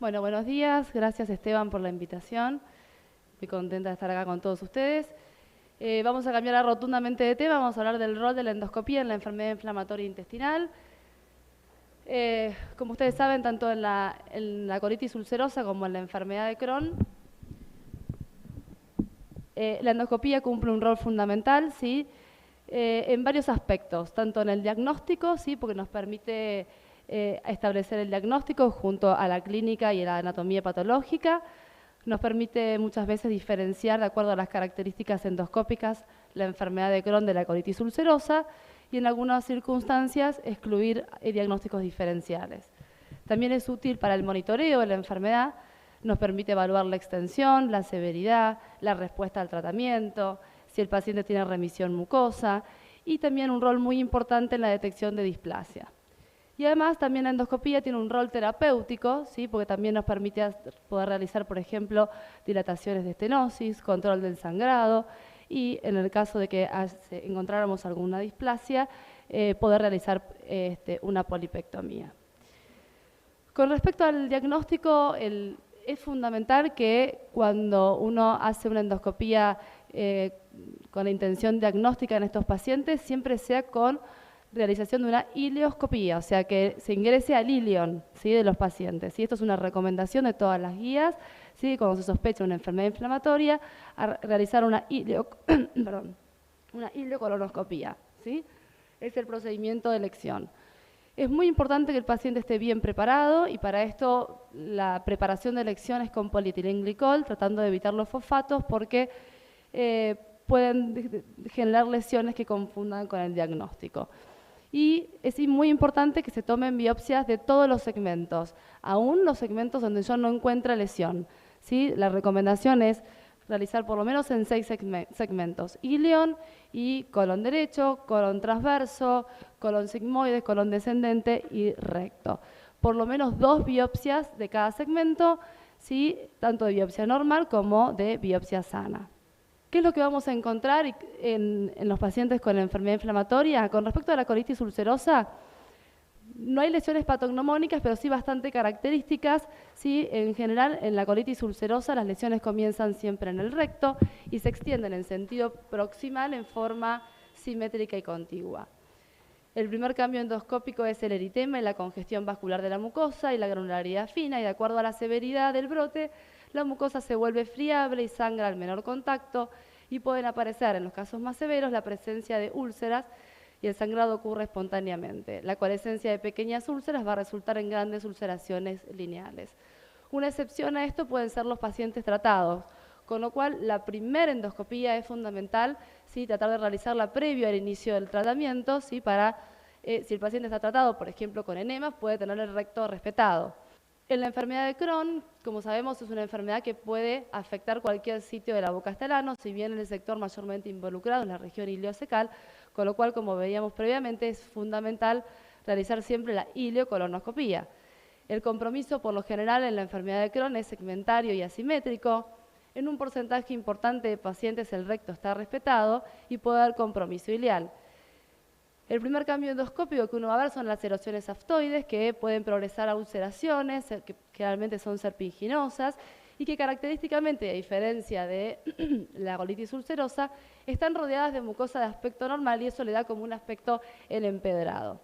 Bueno, buenos días. Gracias, Esteban, por la invitación. Muy contenta de estar acá con todos ustedes. Vamos a cambiar rotundamente de tema. Vamos a hablar del rol de la endoscopía en la enfermedad inflamatoria intestinal. Como ustedes saben, tanto en la colitis ulcerosa como en la enfermedad de Crohn, la endoscopía cumple un rol fundamental, ¿sí? En varios aspectos, tanto en el diagnóstico, ¿sí? Porque nos permite establecer el diagnóstico junto a la clínica y la anatomía patológica. Nos permite muchas veces diferenciar, de acuerdo a las características endoscópicas, la enfermedad de Crohn de la colitis ulcerosa y en algunas circunstancias excluir diagnósticos diferenciales. También es útil para el monitoreo de la enfermedad, nos permite evaluar la extensión, la severidad, la respuesta al tratamiento, si el paciente tiene remisión mucosa y también un rol muy importante en la detección de displasia. Y además también la endoscopía tiene un rol terapéutico, ¿sí? Porque también nos permite poder realizar, por ejemplo, dilataciones de estenosis, control del sangrado y en el caso de que encontráramos alguna displasia, poder realizar una polipectomía. Con respecto al diagnóstico, es fundamental que cuando uno hace una endoscopía con la intención diagnóstica en estos pacientes, siempre sea con realización de una ileoscopía, o sea, que se ingrese al ilion, ¿sí? De los pacientes. ¿Sí? Esto es una recomendación de todas las guías, ¿sí? Cuando se sospecha una enfermedad inflamatoria, realizar una ileocolonoscopía, ¿sí? Es el procedimiento de elección. Es muy importante que el paciente esté bien preparado y para esto la preparación de elección es con polietilenglicol, tratando de evitar los fosfatos porque pueden generar lesiones que confundan con el diagnóstico. Y es muy importante que se tomen biopsias de todos los segmentos, aún los segmentos donde yo no encuentre lesión, ¿sí? La recomendación es realizar por lo menos en 6 segmentos: ilion y colon derecho, colon transverso, colon sigmoide, colon descendente y recto. Por lo menos 2 biopsias de cada segmento, ¿sí? Tanto de biopsia normal como de biopsia sana. ¿Qué es lo que vamos a encontrar en los pacientes con enfermedad inflamatoria? Con respecto a la colitis ulcerosa, no hay lesiones patognomónicas, pero sí bastante características. ¿Sí? En general, en la colitis ulcerosa las lesiones comienzan siempre en el recto y se extienden en sentido proximal en forma simétrica y contigua. El primer cambio endoscópico es el eritema y la congestión vascular de la mucosa y la granularidad fina, y de acuerdo a la severidad del brote, la mucosa se vuelve friable y sangra al menor contacto, y pueden aparecer, en los casos más severos, la presencia de úlceras y el sangrado ocurre espontáneamente. La coalescencia de pequeñas úlceras va a resultar en grandes ulceraciones lineales. Una excepción a esto pueden ser los pacientes tratados, con lo cual la primera endoscopía es fundamental, ¿sí? Tratar de realizarla previo al inicio del tratamiento, ¿sí? Para, si el paciente está tratado, por ejemplo, con enemas, puede tener el recto respetado. En la enfermedad de Crohn, como sabemos, es una enfermedad que puede afectar cualquier sitio de la boca hasta el ano, si bien en el sector mayormente involucrado en la región ileocecal, con lo cual, como veíamos previamente, es fundamental realizar siempre la ileocolonoscopía. El compromiso, por lo general, en la enfermedad de Crohn es segmentario y asimétrico. En un porcentaje importante de pacientes el recto está respetado y puede haber compromiso ileal. El primer cambio endoscópico que uno va a ver son las erosiones aftoides, que pueden progresar a ulceraciones, que generalmente son serpiginosas, y que característicamente, a diferencia de la colitis ulcerosa, están rodeadas de mucosa de aspecto normal y eso le da como un aspecto en empedrado.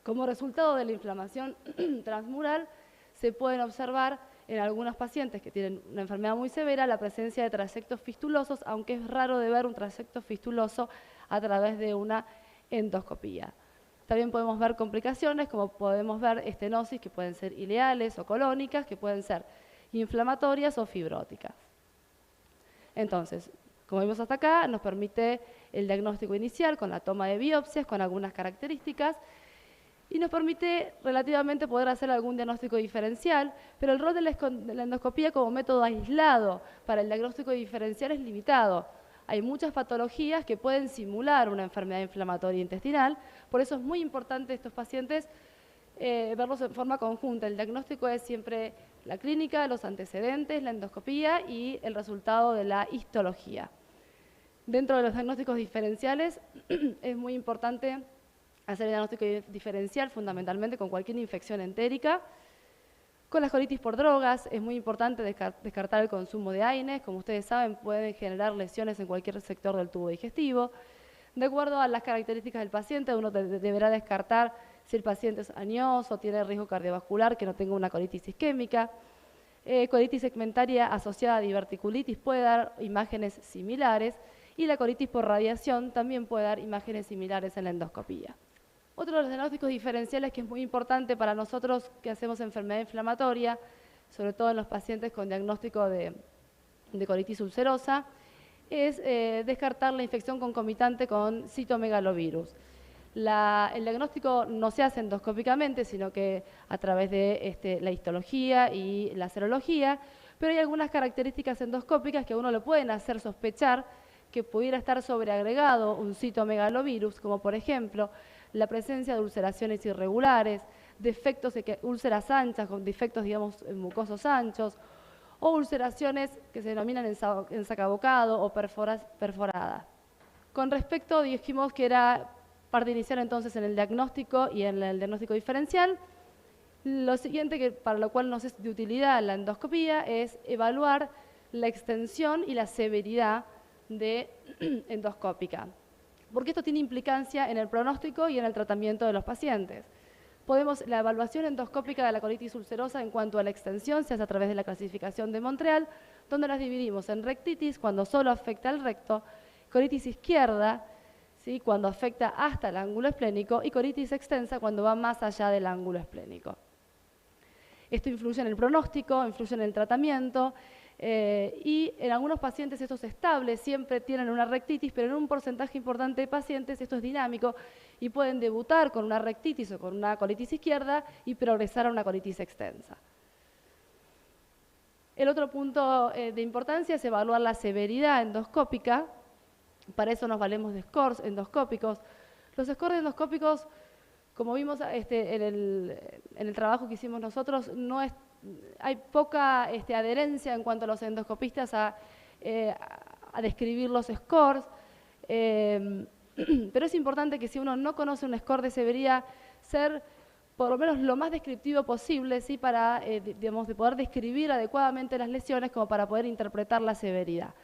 Como resultado de la inflamación transmural, se pueden observar en algunos pacientes que tienen una enfermedad muy severa la presencia de trayectos fistulosos, aunque es raro de ver un trayecto fistuloso a través de una endoscopía. También podemos ver complicaciones, como podemos ver estenosis, que pueden ser ileales o colónicas, que pueden ser inflamatorias o fibróticas. Entonces, como vimos hasta acá, nos permite el diagnóstico inicial con la toma de biopsias, con algunas características, y nos permite relativamente poder hacer algún diagnóstico diferencial, pero el rol de la endoscopía como método aislado para el diagnóstico diferencial es limitado. Hay muchas patologías que pueden simular una enfermedad inflamatoria intestinal, por eso es muy importante estos pacientes verlos en forma conjunta. El diagnóstico es siempre la clínica, los antecedentes, la endoscopía y el resultado de la histología. Dentro de los diagnósticos diferenciales es muy importante hacer el diagnóstico diferencial fundamentalmente con cualquier infección entérica. Con las colitis por drogas es muy importante descartar el consumo de AINES. Como ustedes saben, pueden generar lesiones en cualquier sector del tubo digestivo. De acuerdo a las características del paciente, uno deberá descartar si el paciente es añoso, tiene riesgo cardiovascular, que no tenga una colitis isquémica. Colitis segmentaria asociada a diverticulitis puede dar imágenes similares y la colitis por radiación también puede dar imágenes similares en la endoscopía. Otro de los diagnósticos diferenciales que es muy importante para nosotros que hacemos enfermedad inflamatoria, sobre todo en los pacientes con diagnóstico de colitis ulcerosa, es descartar la infección concomitante con citomegalovirus. El diagnóstico no se hace endoscópicamente, sino que a través de la histología y la serología, pero hay algunas características endoscópicas que a uno le pueden hacer sospechar que pudiera estar sobreagregado un citomegalovirus, como por ejemplo la presencia de ulceraciones irregulares, defectos de úlceras anchas con defectos, digamos, mucosos anchos, o ulceraciones que se denominan ensacabocado o perforada. Con respecto, dijimos que era parte inicial entonces en el diagnóstico y en el diagnóstico diferencial. Lo siguiente, para lo cual nos es de utilidad la endoscopía, es evaluar la extensión y la severidad endoscópica, porque esto tiene implicancia en el pronóstico y en el tratamiento de los pacientes. La evaluación endoscópica de la colitis ulcerosa en cuanto a la extensión se hace a través de la clasificación de Montreal, donde las dividimos en rectitis, cuando solo afecta al recto, colitis izquierda, ¿sí?, cuando afecta hasta el ángulo esplénico, y colitis extensa cuando va más allá del ángulo esplénico. Esto influye en el pronóstico, influye en el tratamiento, y en algunos pacientes esto es estable, siempre tienen una rectitis, pero en un porcentaje importante de pacientes esto es dinámico y pueden debutar con una rectitis o con una colitis izquierda y progresar a una colitis extensa. El otro punto de importancia es evaluar la severidad endoscópica. Para eso nos valemos de scores endoscópicos. Los scores endoscópicos, como vimos en el trabajo que hicimos nosotros, hay poca adherencia en cuanto a los endoscopistas a describir los scores, pero es importante que si uno no conoce un score de severidad, ser por lo menos lo más descriptivo posible, ¿sí?, para de poder describir adecuadamente las lesiones como para poder interpretar la severidad.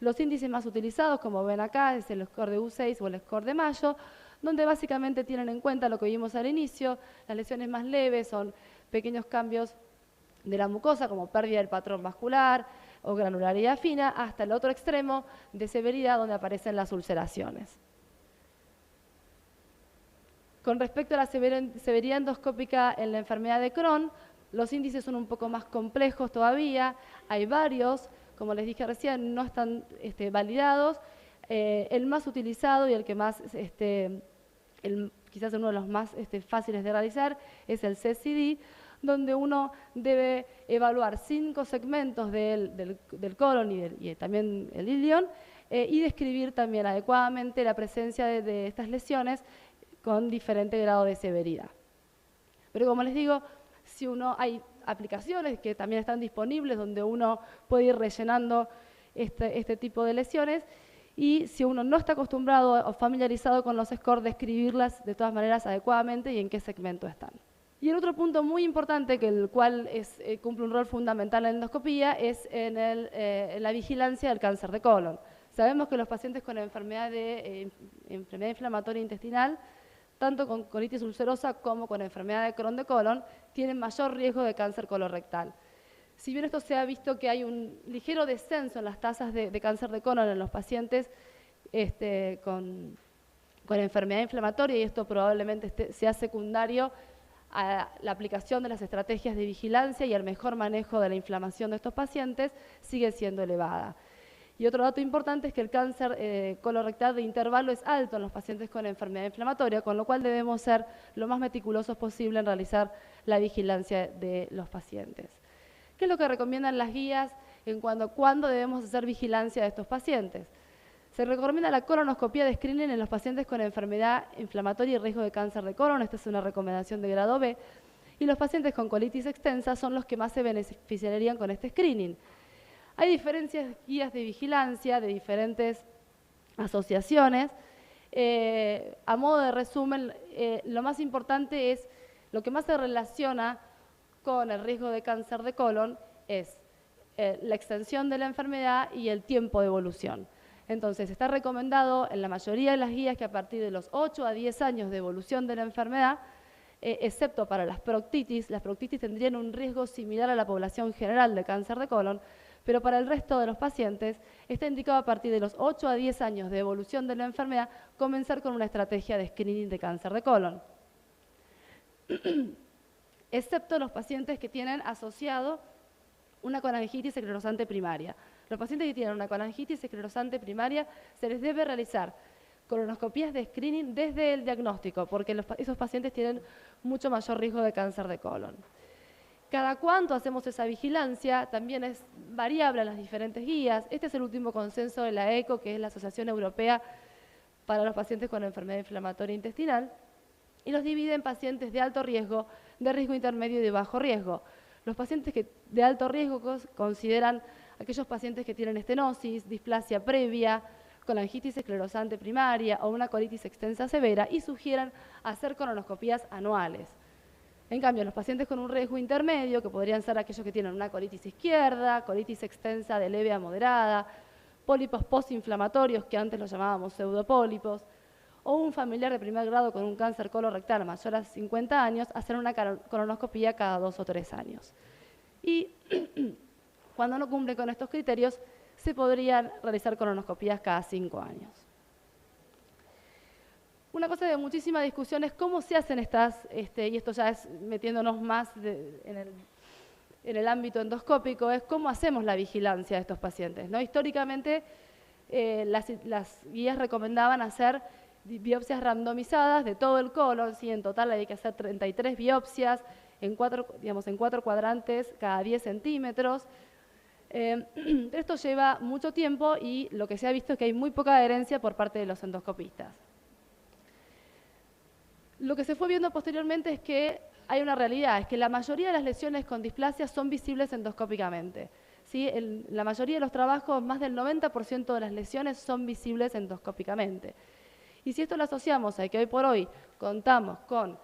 Los índices más utilizados, como ven acá, es el score de U6 o el score de Mayo, donde básicamente tienen en cuenta lo que vimos al inicio. Las lesiones más leves son pequeños cambios de la mucosa, como pérdida del patrón vascular o granularidad fina, hasta el otro extremo de severidad, donde aparecen las ulceraciones. Con respecto a la severidad endoscópica en la enfermedad de Crohn, los índices son un poco más complejos todavía. Hay varios, como les dije recién, no están validados. El más utilizado y el que más, quizás uno de los más fáciles de realizar, es el CCD, donde uno debe evaluar 5 segmentos del colon y también el ilion, y describir también adecuadamente la presencia de estas lesiones con diferente grado de severidad. Pero como les digo, hay aplicaciones que también están disponibles donde uno puede ir rellenando este tipo de lesiones, y si uno no está acostumbrado o familiarizado con los scores, describirlas de todas maneras adecuadamente y en qué segmento están. Y el otro punto muy importante, el cual cumple un rol fundamental en la endoscopía, es en la vigilancia del cáncer de colon. Sabemos que los pacientes con enfermedad inflamatoria intestinal, tanto con colitis ulcerosa como con enfermedad de Crohn de colon, tienen mayor riesgo de cáncer colorectal. Si bien esto se ha visto que hay un ligero descenso en las tasas de cáncer de colon en los pacientes con enfermedad inflamatoria, y esto probablemente sea secundario a la aplicación de las estrategias de vigilancia y al mejor manejo de la inflamación de estos pacientes, sigue siendo elevada. Y otro dato importante es que el cáncer colorectal de intervalo es alto en los pacientes con enfermedad inflamatoria, con lo cual debemos ser lo más meticulosos posible en realizar la vigilancia de los pacientes. ¿Qué es lo que recomiendan las guías en cuanto a cuándo debemos hacer vigilancia de estos pacientes? Se recomienda la colonoscopia de screening en los pacientes con enfermedad inflamatoria y riesgo de cáncer de colon. Esta es una recomendación de grado B. Y los pacientes con colitis extensa son los que más se beneficiarían con este screening. Hay diferentes guías de vigilancia de diferentes asociaciones. A modo de resumen, lo más importante es lo que más se relaciona con el riesgo de cáncer de colon es la extensión de la enfermedad y el tiempo de evolución. Entonces, está recomendado en la mayoría de las guías que a partir de los 8 a 10 años de evolución de la enfermedad, excepto para las proctitis tendrían un riesgo similar a la población general de cáncer de colon, pero para el resto de los pacientes está indicado a partir de los 8 a 10 años de evolución de la enfermedad comenzar con una estrategia de screening de cáncer de colon. Excepto los pacientes que tienen asociado una colangitis esclerosante primaria. Los pacientes que tienen una colangitis esclerosante primaria se les debe realizar colonoscopías de screening desde el diagnóstico, porque esos pacientes tienen mucho mayor riesgo de cáncer de colon. Cada cuánto hacemos esa vigilancia también es variable en las diferentes guías. Este es el último consenso de la ECO, que es la Asociación Europea para los Pacientes con Enfermedad Inflamatoria Intestinal, y los divide en pacientes de alto riesgo, de riesgo intermedio y de bajo riesgo. Los pacientes de alto riesgo consideran aquellos pacientes que tienen estenosis, displasia previa, colangitis esclerosante primaria o una colitis extensa severa y sugieren hacer colonoscopías anuales. En cambio, los pacientes con un riesgo intermedio, que podrían ser aquellos que tienen una colitis izquierda, colitis extensa de leve a moderada, pólipos postinflamatorios, que antes los llamábamos pseudopólipos, o un familiar de primer grado con un cáncer colorectal mayor a 50 años, hacer una colonoscopía cada 2 o 3 años. Y cuando no cumplen con estos criterios, se podrían realizar colonoscopías cada 5 años. Una cosa de muchísima discusión es cómo se hacen estas, y esto ya es metiéndonos más en el ámbito endoscópico, es cómo hacemos la vigilancia de estos pacientes, ¿no? Históricamente, las guías recomendaban hacer biopsias randomizadas de todo el colon, ¿sí? En total hay que hacer 33 biopsias en 4 cuadrantes cada 10 centímetros. Esto lleva mucho tiempo y lo que se ha visto es que hay muy poca adherencia por parte de los endoscopistas. Lo que se fue viendo posteriormente es que hay una realidad, es que la mayoría de las lesiones con displasia son visibles endoscópicamente. ¿Sí? En la mayoría de los trabajos, más del 90% de las lesiones son visibles endoscópicamente. Y si esto lo asociamos a que hoy por hoy contamos con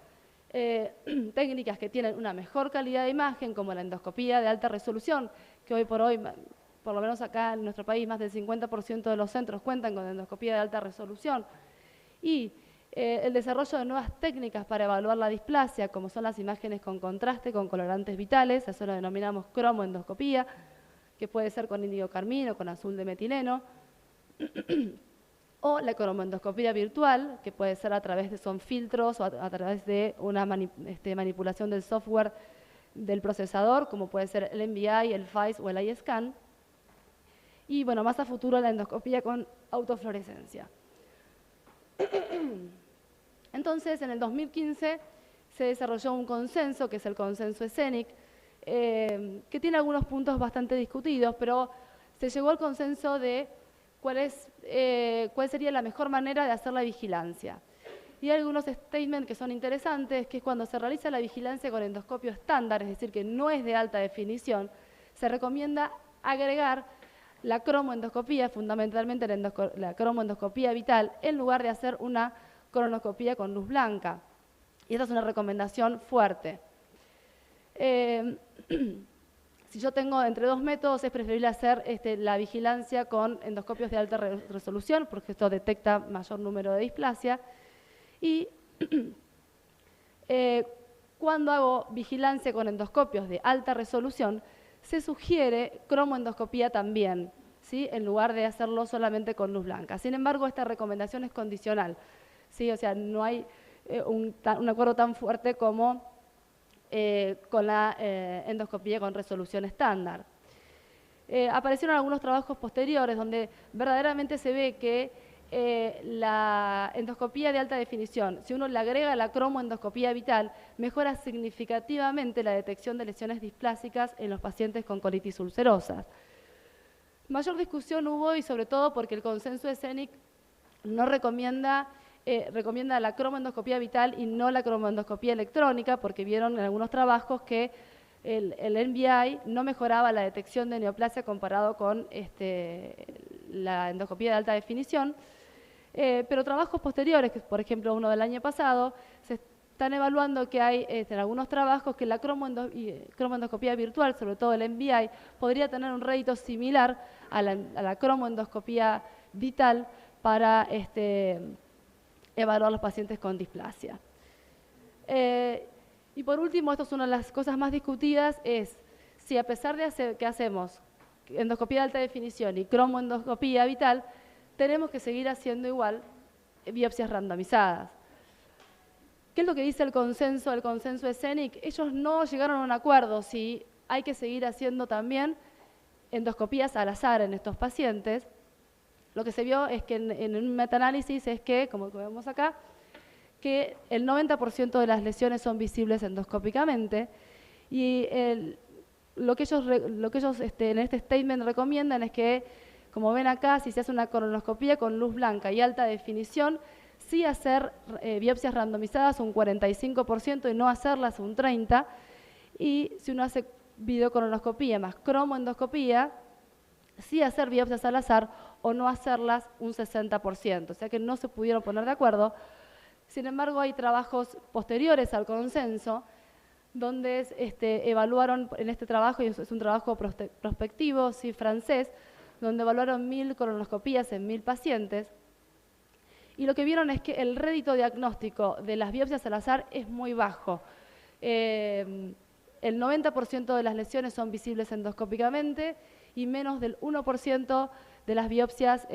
técnicas que tienen una mejor calidad de imagen, como la endoscopía de alta resolución, que hoy por hoy, por lo menos acá en nuestro país, más del 50% de los centros cuentan con endoscopía de alta resolución, y el desarrollo de nuevas técnicas para evaluar la displasia, como son las imágenes con contraste, con colorantes vitales, eso lo denominamos cromoendoscopía, que puede ser con índigo carmín o con azul de metileno, o la cromoendoscopía virtual, que puede ser a través de son filtros o a través de una manipulación del software del procesador, como puede ser el NBI, el FAIS o el iScan. Y bueno, más a futuro la endoscopía con autofluorescencia. Entonces, en el 2015 se desarrolló un consenso, que es el consenso ESCENIC, que tiene algunos puntos bastante discutidos, pero se llegó al consenso de cuál sería la mejor manera de hacer la vigilancia. Y hay algunos statements que son interesantes, que es cuando se realiza la vigilancia con endoscopio estándar, es decir, que no es de alta definición, se recomienda agregar la cromoendoscopía, fundamentalmente la cromoendoscopía vital, en lugar de hacer una colonoscopía con luz blanca. Y esta es una recomendación fuerte. Si yo tengo entre 2 métodos, es preferible hacer la vigilancia con endoscopios de alta resolución, porque esto detecta mayor número de displasia. Y cuando hago vigilancia con endoscopios de alta resolución, se sugiere cromoendoscopía también, ¿sí? En lugar de hacerlo solamente con luz blanca. Sin embargo, esta recomendación es condicional, ¿sí? O sea, no hay un acuerdo tan fuerte como con la endoscopía con resolución estándar. Aparecieron algunos trabajos posteriores donde verdaderamente se ve que la endoscopía de alta definición, si uno le agrega la cromoendoscopía vital, mejora significativamente la detección de lesiones displásicas en los pacientes con colitis ulcerosas. Mayor discusión hubo, y sobre todo porque el consenso ESCENIC no recomienda la cromoendoscopía vital y no la cromoendoscopía electrónica, porque vieron en algunos trabajos que el NBI no mejoraba la detección de neoplasia comparado con la endoscopía de alta definición. Pero trabajos posteriores, que por ejemplo uno del año pasado, están evaluando que hay en algunos trabajos que la cromoendoscopía virtual, sobre todo el MBI, podría tener un rédito similar a la cromoendoscopía vital para evaluar a los pacientes con displasia. Y por último, esto es una de las cosas más discutidas, es si a pesar de que hacemos endoscopía de alta definición y cromoendoscopía vital, tenemos que seguir haciendo igual biopsias randomizadas. ¿Qué es lo que dice el consenso de CENIC? Ellos no llegaron a un acuerdo si hay que seguir haciendo también endoscopías al azar en estos pacientes. Lo que se vio es que en un metaanálisis es que, como vemos acá, que el 90% de las lesiones son visibles endoscópicamente y lo que ellos en este statement recomiendan es que, como ven acá, si se hace una colonoscopía con luz blanca y alta definición, sí hacer biopsias randomizadas un 45% y no hacerlas un 30%, y si uno hace videocolonoscopía más cromoendoscopía, sí hacer biopsias al azar o no hacerlas un 60%, o sea que no se pudieron poner de acuerdo. Sin embargo, hay trabajos posteriores al consenso donde evaluaron en este trabajo, y es un trabajo prospectivo, sí, francés, donde evaluaron 1000 colonoscopías en 1000 pacientes, y lo que vieron es que el rédito diagnóstico de las biopsias al azar es muy bajo. El 90% de las lesiones son visibles endoscópicamente y menos del 1% de las biopsias,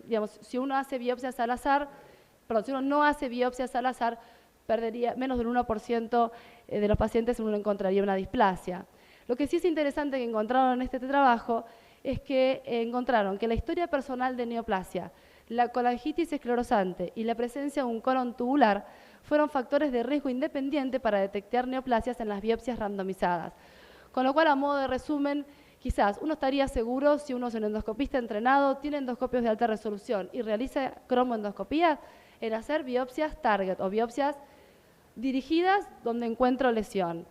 digamos, si uno hace biopsias al azar, perdón, si uno no hace biopsias al azar, perdería menos del 1% de los pacientes, uno encontraría una displasia. Lo que sí es interesante que encontraron en este trabajo es que encontraron que la historia personal de neoplasia, la colangitis esclerosante y la presencia de un colon tubular fueron factores de riesgo independiente para detectar neoplasias en las biopsias randomizadas. Con lo cual, a modo de resumen, quizás uno estaría seguro si uno es un endoscopista entrenado, tiene endoscopios de alta resolución y realiza cromoendoscopía, en hacer biopsias target o biopsias dirigidas donde encuentro lesión.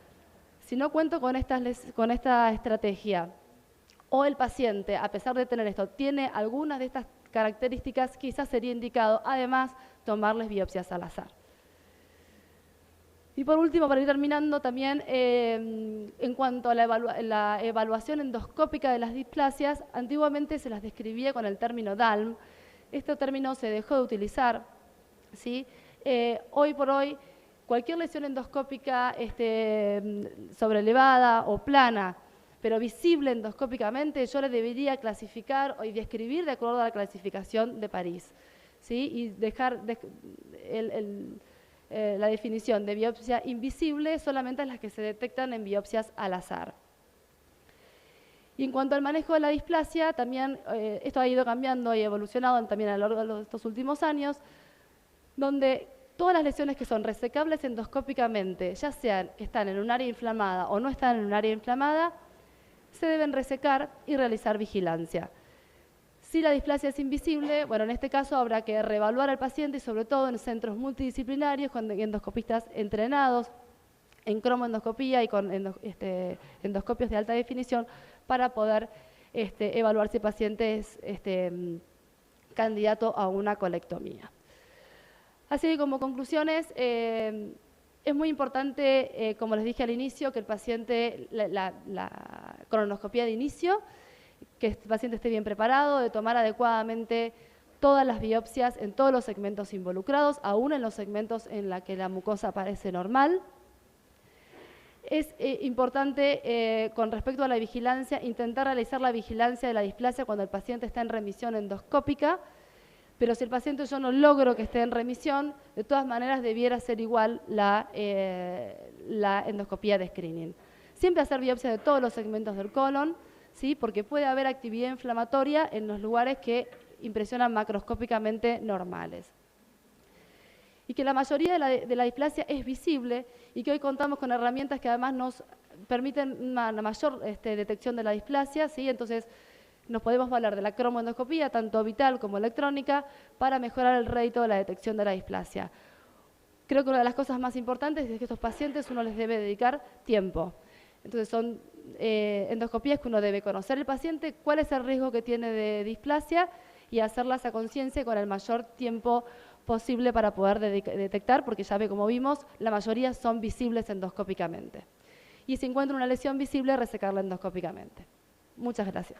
Si no cuento con esta estrategia o el paciente, a pesar de tener esto, tiene algunas de estas características, quizás sería indicado además tomarles biopsias al azar. Y por último, para ir terminando también, en cuanto a la evaluación endoscópica de las displasias, antiguamente se las describía con el término DALM. Este término se dejó de utilizar, ¿sí? Hoy por hoy, cualquier lesión endoscópica sobrelevada o plana, pero visible endoscópicamente, yo le debería clasificar y describir de acuerdo a la clasificación de París, ¿sí? Y dejar la definición de biopsia invisible solamente en las que se detectan en biopsias al azar. Y en cuanto al manejo de la displasia, también esto ha ido cambiando y evolucionado también a lo largo de estos últimos años, donde todas las lesiones que son resecables endoscópicamente, ya sean que están en un área inflamada o no están en un área inflamada, se deben resecar y realizar vigilancia. Si la displasia es invisible, bueno, en este caso habrá que reevaluar al paciente y sobre todo en centros multidisciplinarios con endoscopistas entrenados en cromoendoscopía y con endoscopios de alta definición para poder evaluar si el paciente es candidato a una colectomía. Así que como conclusiones, es muy importante, como les dije al inicio, que el paciente, la colonoscopía de inicio, que el paciente esté bien preparado, de tomar adecuadamente todas las biopsias en todos los segmentos involucrados, aún en los segmentos en los que la mucosa parece normal. Es importante, con respecto a la vigilancia, intentar realizar la vigilancia de la displasia cuando el paciente está en remisión endoscópica, pero si el paciente yo no logro que esté en remisión, de todas maneras debiera ser igual la endoscopía de screening. Siempre hacer biopsia de todos los segmentos del colon, ¿sí? Porque puede haber actividad inflamatoria en los lugares que impresionan macroscópicamente normales. Y que la mayoría de la displasia es visible y que hoy contamos con herramientas que además nos permiten una mayor detección de la displasia, ¿sí? Entonces, nos podemos valer de la cromoendoscopía, tanto vital como electrónica, para mejorar el rédito de la detección de la displasia. Creo que una de las cosas más importantes es que a estos pacientes uno les debe dedicar tiempo. Entonces son endoscopías que uno debe conocer el paciente, cuál es el riesgo que tiene de displasia y hacerlas a conciencia con el mayor tiempo posible para poder detectar, porque ya ve, como vimos, la mayoría son visibles endoscópicamente. Y si encuentra una lesión visible, resecarla endoscópicamente. Muchas gracias.